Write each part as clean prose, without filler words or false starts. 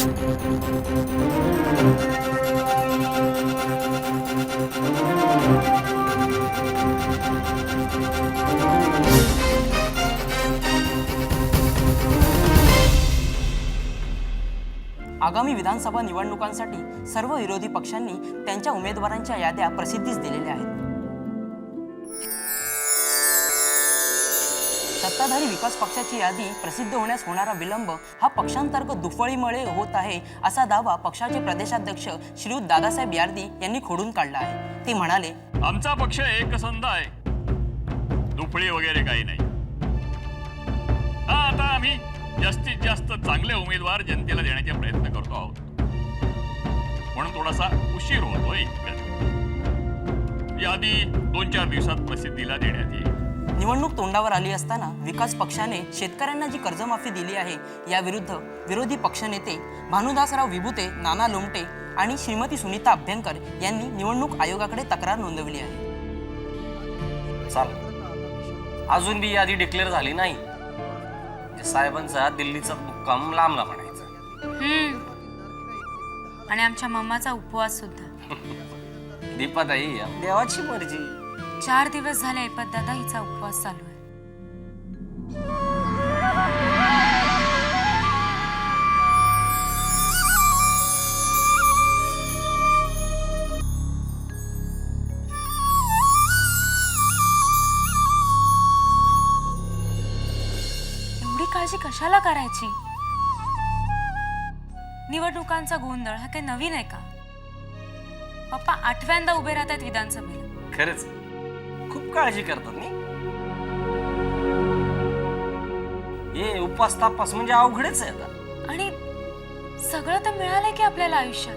आगामी विधानसभा निवडणुकांसाठी सर्व विरोधी पक्षांनी त्यांच्या उमेदवारांच्या याद्या प्रसिद्धीस दिलेल्या आहेत. सत्ताधारी विकास पक्षाची यादी प्रसिद्ध होण्यास होणारा विलंब हा पक्षांतर्गत दुफळीमुळे होत आहे, असा दावा पक्षाचे प्रदेशाध्यक्ष श्रीयुत दादासाहेब यार्दी यांनी खोडून काढला आहे. ते म्हणाले, आमचा पक्ष एकसंध आहे, दुफळी वगैरे काही नाही. आता आम्ही जास्तीत जास्त चांगले उमेदवार जनतेला देण्याचे प्रयत्न करतो आहोत, म्हणून थोडासा उशीर होतोय. यादी 2-4 दिवसात प्रसिद्धीला देण्यात येईल. निवडणूक तोंडावर आली असताना विकास पक्षाने शेतकऱ्यांना जी कर्जमाफी दिली आहे याविरुद्ध विरोधी पक्षनेते भानुदासराव विभुते, नाना लोमटे आणि श्रीमती सुनीता अभ्यंकर यांनी निवडणूक आयोगाकडे तक्रार नोंदवली आहे. अजून बी यादी डिक्लेअर झाली नाही. साहेबांचा दिल्लीचा मुक्काम लांबला म्हणायचा. आणि आमच्या मम्माचा उपवास सुद्धा. दीपाताई, देवाची मर्जी. 4 दिवस झाले ऐपत दादा हिचा उपवास चालू आहे. एवढी काळजी कशाला करायची? निवडणुकांचा गोंधळ हा काही नवीन आहे का? पप्पा 8व्यांदा उभे राहतात विधानसभेला. खरंच खूप काळजी करतात नी. हे उपास तापास म्हणजे अवघडच आहे आता. आणि सगळं तर मिळालंय की आपल्याला आयुष्यात.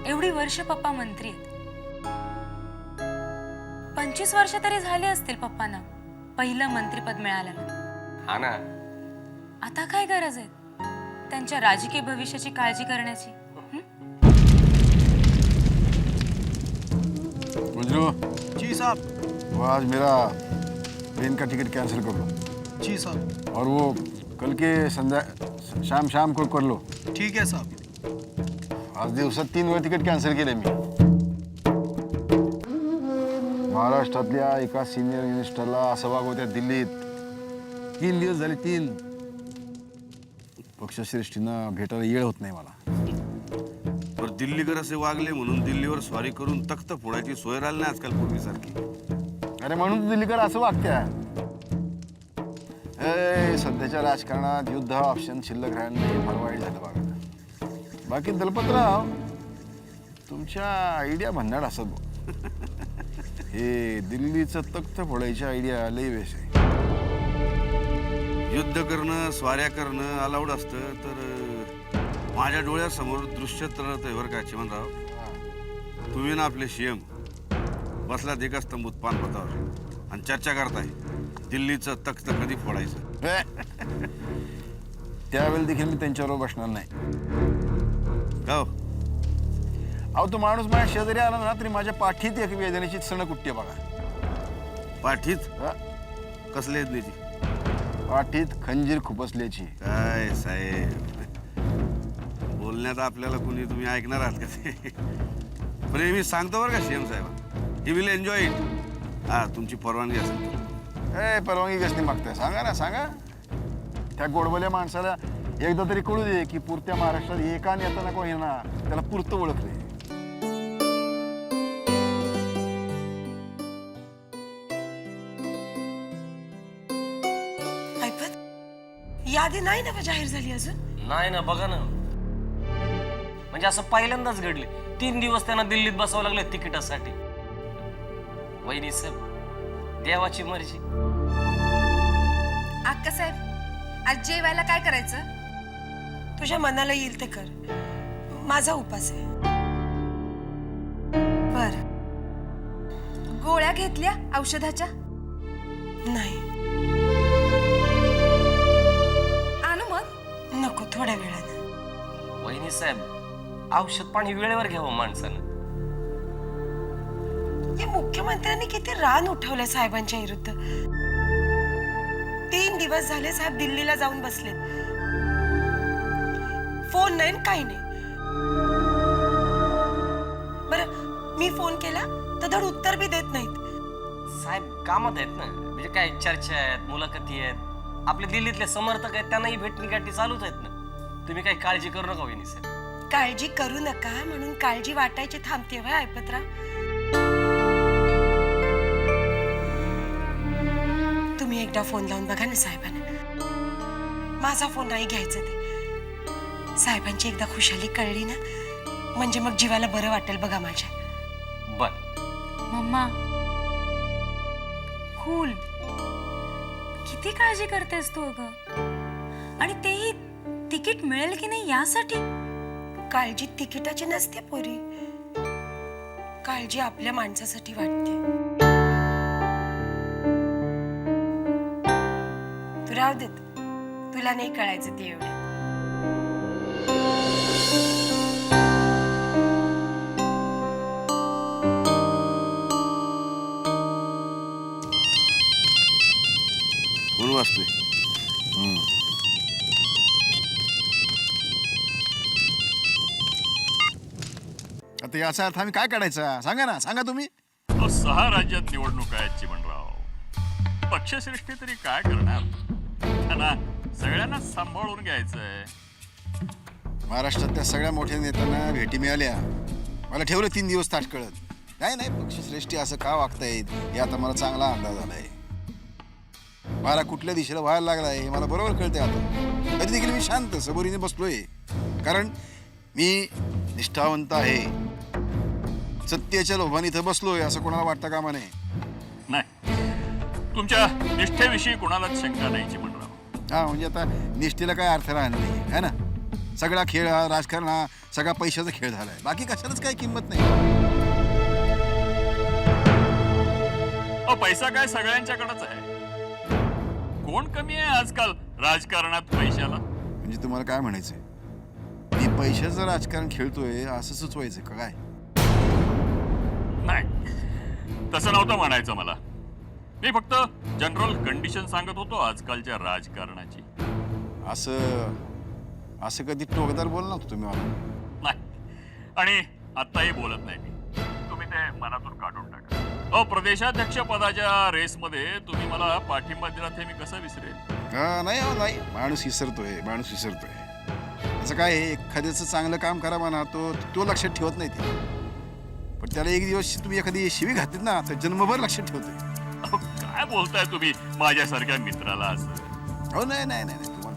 एवढी वर्ष पप्पा मंत्री आहेत. 25 वर्ष तरी झाली असतील पप्पांना पहिलं मंत्रीपद मिळालं. हा ना. आता काय गरज आहे त्यांच्या राजकीय भविष्याची काळजी करण्याची? मंजू जी साहब. वो आज मेरा ट्रेन का टिकट कैंसिल कर लो. जी साहब. और वो कल के संध्या शाम को कर लो. ठीक है साहब. आज दिवसात 3 वेळा तिकीट कॅन्सल केले मी. महाराष्ट्रातल्या एका सिनियर मिनिस्टरला असं वागवत्या दिल्लीत. 3 दिवस झाले. 3 पक्षश्रेष्ठींना भेटायला येळ होत नाही मला. पर दिल्लीकर असे वागले म्हणून दिल्लीवर स्वारी करून तख्त फोडायची सोय राहिली नाही आजकाल पूर्वीसारखी. अरे म्हणून दिल्लीकर असं वागत्या. सध्याच्या राजकारणात युद्ध हा ऑप्शन शिल्लक राहणं फार वाईट झालं बघा. बाकी दलपतराव तुमच्या आयडिया भन्नाट असत. हे दिल्लीचं तख्त फोडायची आयडिया लई वेस आहे. युद्ध करणं, स्वाऱ्या करणं अलाउड असतं तर माझ्या डोळ्यासमोर दृश्य तरळत आहे बरं का चिमनराव. तुम्ही ना आपले सीएम बसलात एका स्तंभूत पानपतावर आणि चर्चा करताय दिल्लीचं तख्त कधी फोडायचं. त्यावेळी देखील मी त्यांच्याबरोबर बसणार नाही. का हो? अहो तो माणूस माझ्या शेजारी आला ना तरी माझ्या पाठीत एक वेदनेची सणक उठते बघा. पाठीत कसले यज्ञाची? पाठीत खंजीर खुपसल्याची. काय साहेब बोलण्यात आपल्याला कुणी तुम्ही ऐकणार आहात का ते? पण मी सांगतो बरं का सीएम साहेब, ही विल एन्जॉय इट. हा तुमची परवानगी असेल तर. परवानगी कसली मागताय सांगा ना, सांगा. त्या गोडबोल्या माणसाला एकदा तरी कळू दे की पुरत्या महाराष्ट्रात एका नेता कोण येणार त्याला पुरतं ओळखले. यादी नाही ना जाहीर झाली अजून? नाही ना. बघा ना, म्हणजे असं पहिल्यांदाच घडले. 3 दिवस त्यांना दिल्लीत बसावं लागले तिकिटासाठी. वहिनी साहेब, देवाची मर्जी. अक्का साहेब, आज जेवायला काय करायचं? तुझ्या मनाला येईल ते कर. माझा उपास आहे. बर. गोळ्या घेतल्या औषधाच्या? नाही. आणू मग? नको, थोड्या वेळानं. वहिनी साहेब, औषध पाणी वेळेवर घ्यावं माणसानं. या मुख्यमंत्र्यांनी किती रान उठवलं साहेबांच्या विरुद्ध. 3 दिवस झाले साहेब दिल्लीला जाऊन बसले. फोन नाही न काही नाही. बरं मी फोन केला तर धड उत्तर बी देत नाहीत. साहेब कामात आहेत ना, म्हणजे काय चर्चा आहेत, मुलाखती आहेत, आपले दिल्लीतले समर्थक आहेत, त्यांनाही भेटणीगाठी चालूच आहेत ना. तुम्ही काही काळजी करू नका वहिनी साहेब. काळजी करू नका म्हणून काळजी वाटायची थांबते वय ऐपतराव. तुम्ही एकदा फोन लावून बघा ना साहेबांना. माझा फोन नाही घ्यायचं ते. साहेबांची एकदा खुशाली कळली ना म्हणजे मग जीवाला बरं वाटेल बघा माझ्या. बर मम्मा कूल. किती काळजी करतेस तू अगं, आणि तेही तिकीट मिळेल की नाही यासाठी. काळजी तिकिटाची नसते पोरी, काळजी आपल्या माणसासाठी वाटते. तू राहू देत, तुला नाही कळायचं ते एवढं. फोन वाजतोय. आता याचा अर्थ आम्ही काय काढायचा सांगा ना, सांगा तुम्ही. 6 राज्यात निवडणूक आहेत चिमणराव. पक्षश्रेष्ठी तरी काय करणार? त्यांना सगळ्यांना सांभाळून घ्यायचंय. महाराष्ट्रातल्या सगळ्या मोठ्या नेत्यांना भेटी मिळाल्या. मला ठेवलं 3 दिवस ताट कळत. नाही पक्षश्रेष्ठी असं का वागतायत हे आता मला चांगला अंदाज आलाय. मला कुठल्या दिशेला व्हायला लागलाय हे मला बरोबर कळतंय आता. तरी देखील मी शांत सबुरीने बसलोय, कारण मी निष्ठावंत आहे. सत्याच्या लोभाने इथं बसलोय असं कोणाला वाटतं कामा नये. नाही, तुमच्या निष्ठेविषयी कोणालाच शंका नाही चिमणराव. हा म्हणजे आता निष्ठेला काय अर्थ राहणार नाही है ना. सगळा खेळ हा राजकारण हा सगळा पैशाचा खेळ झालाय. बाकी कशालाच काही किंमत नाही. पैसा काय सगळ्यांच्याकडेच आहे. कोण कमी आहे आजकाल राजकारणात पैशाला? म्हणजे तुम्हाला काय म्हणायचंय, मी पैशाचं राजकारण खेळतोय असं सुचवायचं का काय? नाही, तसं नव्हतं म्हणायचं मला. मी फक्त जनरल कंडिशन सांगत होतो आजकालच्या राजकारणाची. असं कधी टोकदार बोलला होता तुम्ही मला? नाही, आणि आत्ताही बोलत नाही मी. तुम्ही ते मनातून काढून टाका. प्रदेशाध्यक्ष पदाच्या रेसमध्ये तुम्ही मला पाठिंबा दिलात हे मी कसं विसरेल? नाही माणूस विसरतोय. असं काय आहे, एखाद्याचं चांगलं काम करा म्हणा तो लक्षात ठेवत नाही ते. पण त्याला एक दिवस तुम्ही एखादी शिवी घातलीत ना तर जन्मभर लक्षात ठेवतोय. काय बोलताय तुम्ही माझ्यासारख्या मित्राला असं? नाही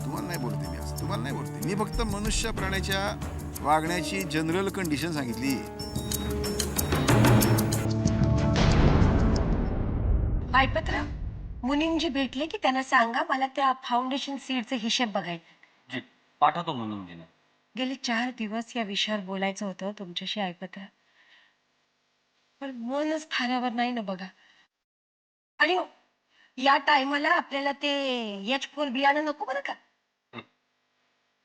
तुम्हाला नाही बोलते मी असं. तुम्हाला नाही बोलते मी. फक्त मनुष्य प्राण्याच्या वागण्याची जनरल कंडिशन सांगितली. ऐपतराव, मुनींजी भेटले की त्यांना सांगा मला त्या फाउंडेशन सीडचे हिशेब बघायचे. जी पाठवतो म्हणून दिलं. गेले 4 दिवस या विषयावर बोलायचं होतं तुमच्याशी ऐपतराव, पण मनच थाऱ्यावर नाही ना बघा. आणि या टायमाला आपल्याला ते H4 बियाणं नको बरं का.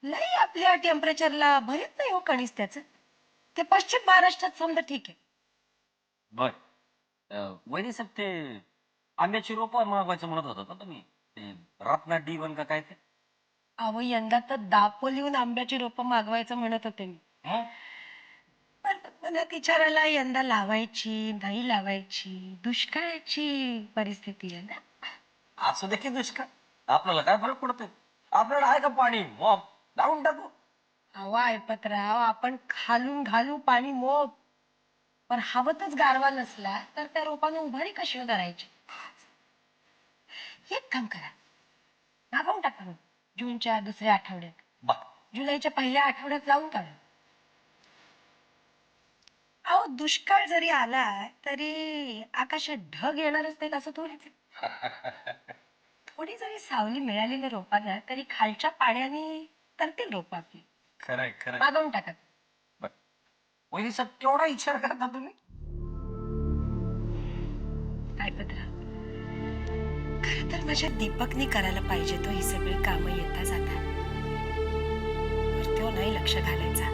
लई आपल्या टेम्परेचरला भरत नाही हो कणीस त्याचं. ते पश्चिम महाराष्ट्रात समजा ठीक आहे. बर वहिनी साहेब, ते आंब्याची रोपं मागवायचं म्हणत होता ना तुम्ही, ते रत्ना D1 का काय ते? अहो यंदा तर दापोलीहून आंब्याची रोपं मागवायचं म्हणत होते मी. पण मला विचारायला यंदा लावायची नाही लावायची, दुष्काळाची परिस्थिती आहे ना. असू दे की दुष्काळ, आपल्याला काय फरक पडतोय? आपल्याला आहे का पाणी मॉप लावून टाकू. अहो ऐपतराव, आपण खालून घालू पाणी मोप, पण हवतच गारवा नसला तर त्या रोपानं उभारी कशी करायची? एक काम करा, मागवून टाका मग. जूनच्या दुसऱ्या आठवड्यात, जुलैच्या पहिल्या आठवड्यात लावून काढा. अहो दुष्काळ जरी आला तरी आकाशात ढग येणारच नाहीत असं थोडीच. थोडी जरी सावली मिळाली ना रोपांना तरी खालच्या पाण्याने तरतील रोप आपली. खरंय मागवून टाका. वहिनी साहेब, तेवढा विचार करता तुम्ही? काय पत्रा, खरं तर माझ्या दीपकने करायला पाहिजे तो ही सगळी कामं येता जाता, तो नाही लक्ष घालायचा.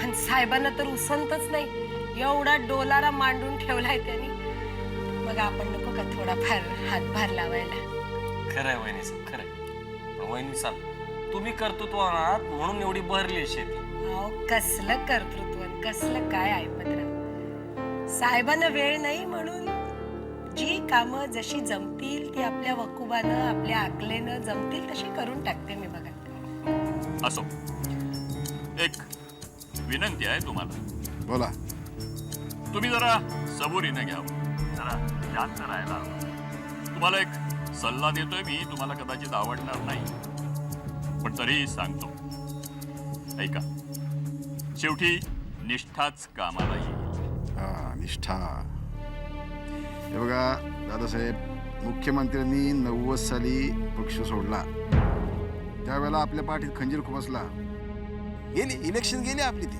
आणि साहेबांना तर उसंतच नाही, एवढा डोलारा मांडून ठेवलाय त्यांनी. मग आपण नको का थोडाफार हातभार लावायला? खरंय वहिनी साहेब, खरंय. वहिनी साहेब, तुम्ही कर्तृत्वान आहात म्हणून एवढी बहरली शेती. अहो कसलं कर्तृत्व आणि कसलं काय ऐपतराव. साहेबांना वेळ नाही म्हणून जी कामं जशी जमतील ती आपल्या वकुबानं आपल्या आकलेनं जमतील तशी करून टाकते मी बघा. असो, एक विनंती आहे तुम्हाला. बोला. तुम्ही जरा सबुरीने घ्यावं, जरा शांत राहायला हवं. तुम्हाला एक सल्ला देतोय मी, तुम्हाला कदाचित आवडणार नाही, पण तरीही सांगतो. ऐका, शेवटी निष्ठाच कामाला येईल. हा, निष्ठा. हे बघा दादासाहेब, मुख्यमंत्र्यांनी 90 साली पक्ष सोडला त्यावेळेला आपल्या पाठीत खंजीर खुपसला. गेली इलेक्शन, गेली आपली ती.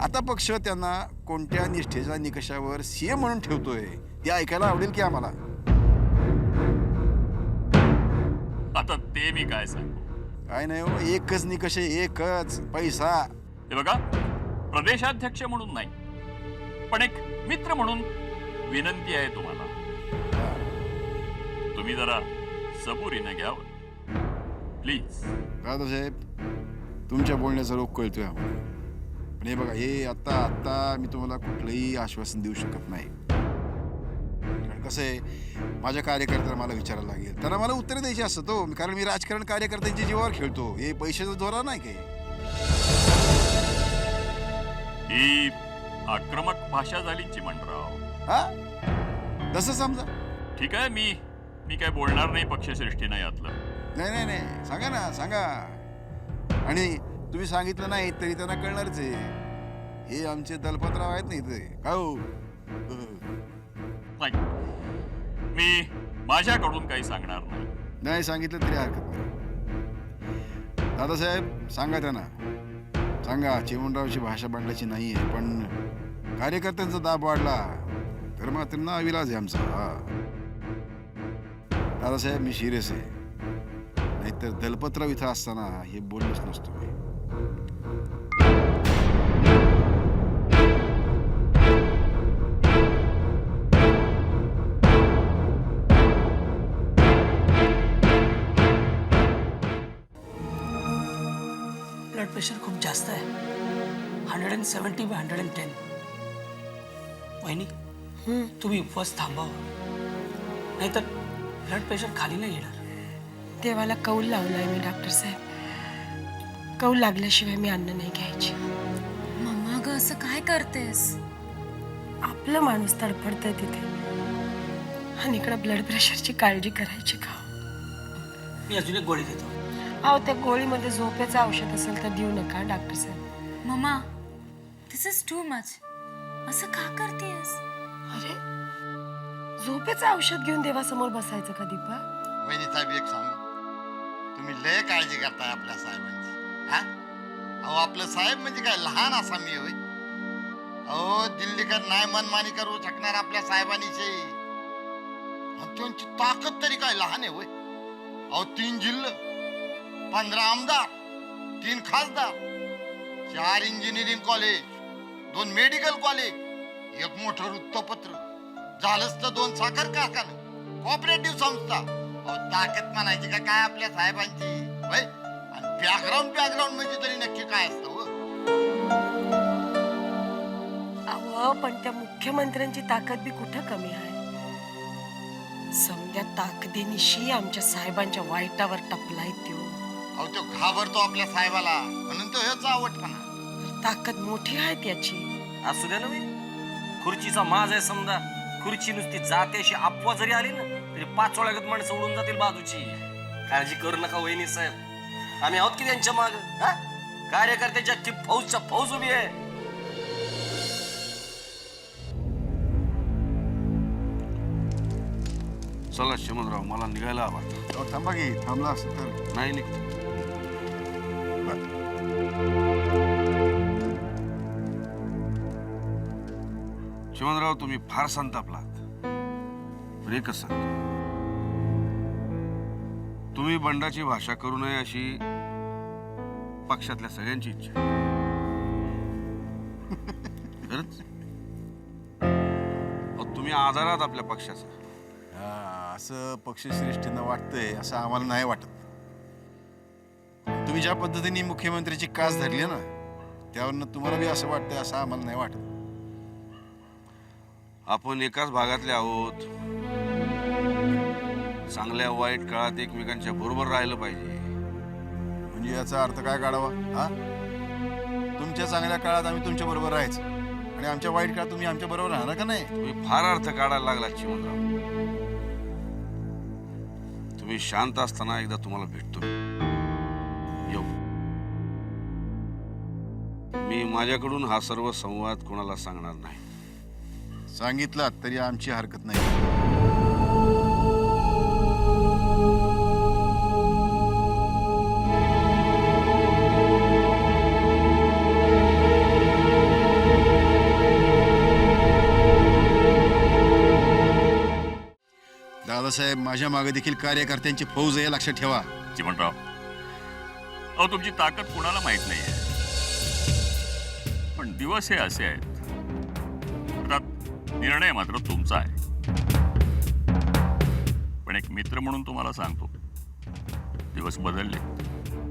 आता पक्ष त्यांना कोणत्या निष्ठेच्या निकषावर सीएम म्हणून ठेवतोय ते ऐकायला आवडेल की आम्हाला? आता ते मी काय सांगू. काय नाही हो, एकच निकष आहे, एकच पैसा. हे बघा, प्रदेशाध्यक्ष म्हणून नाही, पण एक मित्र म्हणून विनंती आहे तुम्हाला. तुम्ही जरा सबुरीने घ्यावं प्लीज. दादासाहेब, तुमच्या बोलण्याचा रोग कळतोय आम्हाला, पण हे बघा, हे आत्ता मी तुम्हाला कुठलंही आश्वासन देऊ शकत नाही. कारण कसं आहे, माझ्या कार्यकर्त्यांना मला विचारायला लागेल, त्यांना मला उत्तर द्यायची असतं तो, कारण मी राजकारण कार्यकर्त्यांच्या जीवावर खेळतो. हे पैशाचा जोरा नाही काही. ही आक्रमक भाषा झाली चिमणराव. हा, तसं समजा. ठीक आहे, मी काय बोलणार नाही पक्षश्रेष्ठीनं यातलं. नाही नाही नाही, सांगा ना, सांगा. आणि तुम्ही सांगितलं नाही तरी त्यांना कळणारच आहे. हे आमचे दलपतराव आहेत नाही ते का हो? नाही, मी माझ्याकडून काही सांगणार नाही. नाही सांगितलं तरी हरकत नाही. दादासाहेब, सांगा त्यांना, सांगा चिमणरावची भाषा बंडाची नाही आहे, पण कार्यकर्त्यांचा दाब वाढला तर मात्र नाविलाज आहे आमचा. हा दादासाहेब, मी सिरियस आहे, नाहीतर दलपतराव इथं असताना हे बोललोच नसतो मी. ब्लड प्रेशर खूप जास्त आहे, 170/110. वहिनी, तुम्ही उपवास थांबावा, नाहीतर ब्लड प्रेशर खाली नाही येणार. देवाला कौल लावलाय मी डॉक्टर साहेब. कौल लागल्याशिवाय मी अन्न नाही घ्यायची. मम्मा ग असं काय करतेस? आपलं माणूस तडफडतंय तिथे आणि इकडं ब्लड प्रेशरची काळजी करायची का? मी अजून एक गोळी देतो. अहो, त्या गोळीमध्ये झोपेचं औषध असेल तर देऊ नका डॉक्टर साहेब. Mama, this is too much. असं का करतेस? अरे, झोपेचं औषध घेऊन देवासमोर बसायचं का दीपा? वहिनी साहेब, एक सांगू, तुम्ही लय काळजी करताय आपल्या साहेबांची. हा, अहो आपलं साहेब म्हणजे काय लहान असा मी होय? अहो, दिल्लीकर नाही मनमानी करू शकणार आपल्या साहेबांनीचे. त्यांची ताकद तरी काय लहान आहे होय? अहो, 3 जिल्हे, 15 आमदार, 3 खासदार, 4 इंजिनिअरिंग कॉलेज, 2 मेडिकल कॉलेज, 1 मोठं वृत्तपत्र, झालंच तर 2 साखर कारखाने, कॉपरेटिव्ह संस्था. अहो, ताकद म्हणायची का काय आपल्या साहेबांची होय? आणि बॅकग्राऊंड म्हणजे तरी नक्की काय असतं हो? अहो, पण त्या मुख्यमंत्र्यांची ताकद बी कुठं कमी आहे? समद्या ताकदीनिशी आमच्या साहेबांच्या वाईटावर टपलाय त्यो. अहो, तो घाबरतो आपल्या साहेबाला म्हणून तो हेच आवडपणा. ताकद मोठी आहे त्याची. असू द्या ना बाई, खुर्चीचा माज आहे समजा. खुर्ची नुसती जात्याशी अफवा जरी आली ना तरी 5 वेळागत माणसं उडून जातील बाजूची. काळजी करू नका वहिनी साहेब, आम्ही आहोत की त्यांच्या माग. कार्यकर्त्याच्या की फौजच्या फौज उभी आहे. चला चिमणराव, मला निघायला हवा. अहो, थांबा की, थांबला असं तर. नाही निघतो. चिमणराव, तुम्ही फार संतापलात, पण एकच सांगतो, तुम्ही बंडाची भाषा करू नये अशी पक्षातल्या सगळ्यांची इच्छा आहे. खरंच अहो, तुम्ही आधारात आपल्या पक्षाचा. हा, असं पक्षश्रेष्ठींना वाटतंय असं आम्हाला नाही वाटत. तुम्ही ज्या पद्धतीने मुख्यमंत्र्याची कास धरली ना त्यावरनं तुम्हाला बी असं वाटतंय असं आम्हाला नाही वाटत. आपण एकाच भागातले आहोत. चांगल्या वाईट काळात एकमेकांच्या बरोबर राहिलं पाहिजे. म्हणजे याचा अर्थ काय काढावा? हा, तुमच्या चांगल्या काळात आम्ही तुमच्या बरोबर राहायचं आणि आमच्या वाईट काळात तुम्ही आमच्या बरोबर राहणार का नाही? तुम्ही फार अर्थ काढायला लागला चिमणराव. तुम्ही शांत असताना एकदा तुम्हाला भेटतो. येऊ. मी माझ्याकडून हा सर्व संवाद कोणाला सांगणार नाही. सांगितलं तरी आमची हरकत नाही. दादासाहेब, माझ्या मागे देखील कार्यकर्त्यांची फौज आहे, लक्षात ठेवा. चिमणराव, अहो तुमची ताकद कुणाला माहित नाहीये, पण दिवस हे असे आहेत. अर्थात निर्णय मात्र तुमचा आहे. पण एक मित्र म्हणून तुम्हाला सांगतो, दिवस बदलले,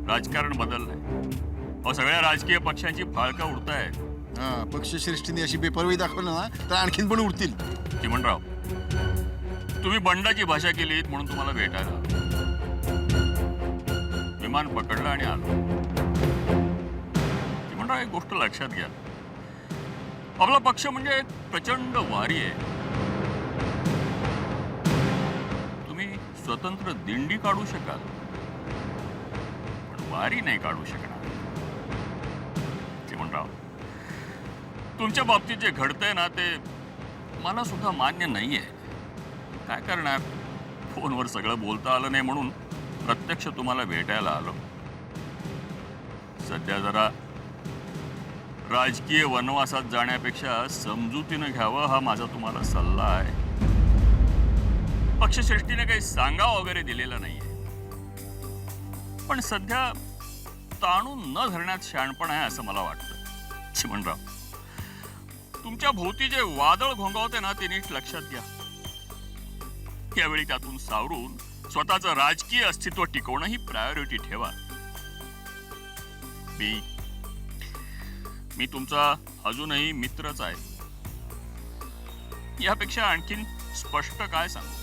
राजकारण बदललंय. अहो सगळ्या राजकीय पक्षांची फाळका उडतायत. हा, पक्षश्रेष्ठीने अशी बेपर्वाई दाखवलं ना तर आणखीन पण उडतील. चिमणराव, तुम्ही बंडाची भाषा केलीत म्हणून तुम्हाला भेटायला विमान पकडलं आणि आलो. चिमणराव, एक गोष्ट लक्षात घ्या, आपला पक्ष म्हणजे एक प्रचंड वारी आहे. तुम्ही स्वतंत्र दिंडी काढू शकाल, पण वारी नाही काढू शकणार. चिमणराव, तुमच्या बाबतीत जे घडतंय ना ते मला सुद्धा मान्य नाहीये. काय करणार, फोनवर सगळं बोलता आलं नाही म्हणून प्रत्यक्ष तुम्हाला भेटायला आलो. सध्या जरा राजकीय वनवासात जाण्यापेक्षा समजुतीनं घ्यावं हा माझा तुम्हाला सल्ला आहे. पक्षश्रेष्ठीने काही सांगा वगैरे दिलेला नाहीये, पण सध्या ताणून न धरण्यात शहाणपण आहे असं मला वाटतं. चिमणराव, तुमच्या भोवती जे वादळ घोंगावते ना ते नीट लक्षात घ्या. यावेळी त्यातून सावरून स्वतःचं राजकीय अस्तित्व टिकवणं ही प्रायोरिटी ठेवा. मी तुमचा अजूनही मित्रच आहे. यापेक्षा आणखीन स्पष्ट काय सांगू.